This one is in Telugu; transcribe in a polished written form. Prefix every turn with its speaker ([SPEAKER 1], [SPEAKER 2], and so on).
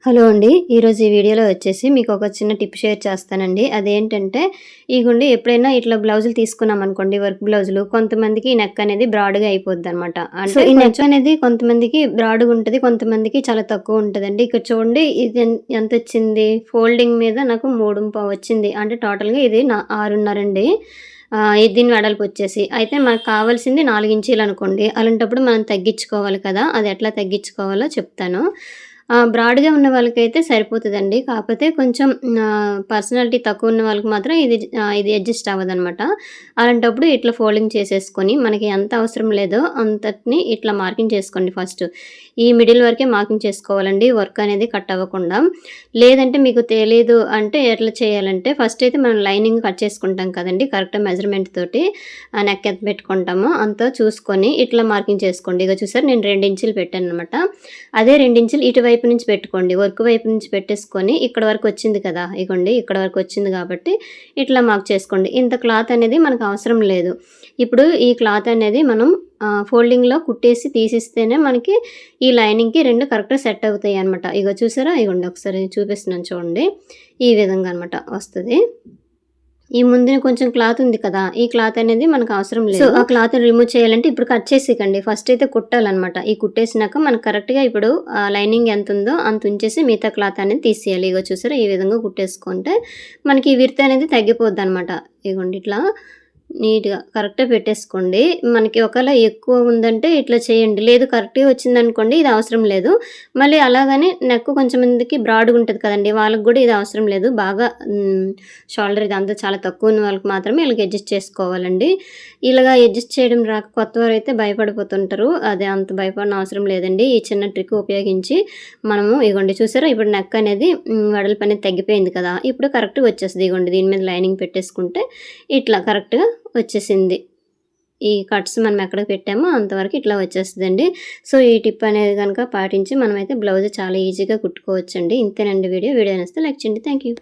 [SPEAKER 1] హలో అండి. ఈరోజు ఈ వీడియోలో వచ్చేసి మీకు ఒక చిన్న టిప్ షేర్ చేస్తానండి. అదేంటంటే ఇగోండి ఎప్పుడైనా ఇట్లా బ్లౌజులు తీసుకున్నామనుకోండి వర్క్ బ్లౌజులు కొంతమందికి నెక్ అనేది బ్రాడ్‌గా అయిపోద్దనమాట. అంటే ఈ నెక్ అనేది కొంతమందికి బ్రాడ్‌గా ఉంటది. కొంతమందికి చాలా తక్కువ ఉంటదండి. ఇక్కడ చూడండి ఇది ఎంతొచ్చింది ఫోల్డింగ్ మీద నాకు 3.5 వచ్చింది. అంటే టోటల్‌గా ఇది 6.5 అండి. దీని వెడల్పు వచ్చేసి. అయితే మనకు కావాల్సింది 4 ఇంచీలు అనుకోండి. అలాంటప్పుడు మనం తగ్గించుకోవాలి కదా! అది ఎట్లా తగ్గించుకోవాలో చెప్తాను. బ్రాడ్‌గా ఉన్న వాళ్ళకైతే సరిపోతదండి. కాకపోతే కొంచెం పర్సనాలిటీ తక్కువున్న వాళ్ళకి మాత్రం ఇది అడ్జస్ట్ అవ్వదనమాట. అలాంటప్పుడు ఇట్లా ఫోల్డింగ్ చేసేసుకొని మనకి ఎంత అవసరం లేదో అంతటిని ఇట్లా మార్కింగ్ చేసుకోండి ఫస్ట్. ఈ మిడిల్ వరకే మార్కింగ్ చేసుకోవాలండి. వర్క్ అనేది కట్ అవ్వకుండా. లేదంటే మీకు తెలీదు అంటే ఎట్లా చేయాలంటే ఫస్ట్ అయితే మనం లైనింగ్ కట్ చేసుకుంటాం కదండీ! కరెక్ట్ మెజర్‌మెంట్ తోటి నెక్ ఎంత పెట్టుకుంటామో అంత చూసుకొని ఇట్లా మార్కింగ్ చేసుకోండి. ఇగో చూసారా నేను 2 ఇంచులు పెట్టాననమాట. అదే 2 ఇంచులు ఇటువైపు నుంచి పెట్టుకోండి. వర్క్ వైపు నుంచి పెట్టేసుకొని ఇక్కడ వరకు వచ్చింది కదా! ఇగోండి ఇక్కడ వరకు వచ్చింది కాబట్టి ఇట్లా మార్క్ చేసుకోండి. ఇంత క్లాత్ అనేది మనకు అవసరం లేదు. ఇప్పుడు ఈ క్లాత్ అనేది మనం ఫోల్డింగ్‌లో కుట్టేసి తీసిస్తేనే మనకి ఈ లైనింగ్‌కి 2 కరెక్ట్‌గా సెట్ అవుతాయన్నమాట. ఇగో చూసారా? ఇగోండి ఒకసారి చూపిస్తున్నాను చూడండి. ఈ విధంగా అనమాట వస్తది. ఈ ముందున కొంచెం క్లాత్ ఉంది కదా! ఈ క్లాత్ అనేది మనకు అవసరం లేదు. సో, ఆ క్లాత్‌ని రిమూవ్ చేయాలంటే ఇప్పుడు కట్ చేసేయకండి. ఫస్ట్ అయితే కుట్టాలనమాట. ఈ కుట్టేసినాక మనకు కరెక్ట్‌గా ఇప్పుడు లైనింగ్ ఎంతుందో అంత ఉంచేసి మిగతా క్లాత్ అనేది తీసేయాలి. ఇగో చూసారా? ఈ విధంగా కుట్టేసుకుంటే మనకి ఈ విడ్త్ అనేది తగ్గిపోద్దనమాట. ఇగోండి ఇట్లా నీట్‌గా కరెక్ట్‌గా పెట్టేసుకోండి. మనకి ఒకవేళ ఎక్కువ ఉందంటే ఇట్లా చేయండి. లేదు కరెక్ట్‌గా వచ్చిందనుకోండి ఇది అవసరం లేదు. మళ్ళీ అలాగని నెక్ కొంచెం మందికి బ్రాడ్‌గా ఉంటది కదండీ! వాళ్ళకి గూడా ఇది అవసరం లేదు. బాగా షోల్డర్ ఇదంతా చాలా తక్కువ ఉన్న వాళ్ళకి మాత్రమే ఇలాగ అడ్జస్ట్ చేసుకోవాలండి. ఇలాగ అడ్జస్ట్ చేయడం రాక కొత్తవారైతే భయపడిపోతుంటారు. అది అంత భయపడన అవసరం లేదండి. ఈ చిన్న ట్రిక్ ఉపయోగించి మనము ఇగోండి చూసారా? ఇప్పుడు నెక్ అనేది వెడల్పు అనేది తగ్గిపోయింది కదా! ఇప్పుడు కరెక్ట్‌గా వచ్చేస్తది. ఇగోండి దీని మీద లైనింగ్ పెట్టేసుకుంటే ఇట్లా కరెక్ట్‌గా వచ్చేసింది. ఈ కట్స్ మనం ఎక్కడ పెట్టామో అంతవరకు ఇట్లా వచ్చేస్తదండి. సో, ఈ టిప్ అనేది గనక పాటించి మనమైతే బ్లౌజ్ చాలా ఈజీగా కుట్టుకోవచ్చండి. ఇంతేనండి వీడియో. వీడియో నచ్చితే లైక్ చేయండి. Thank you.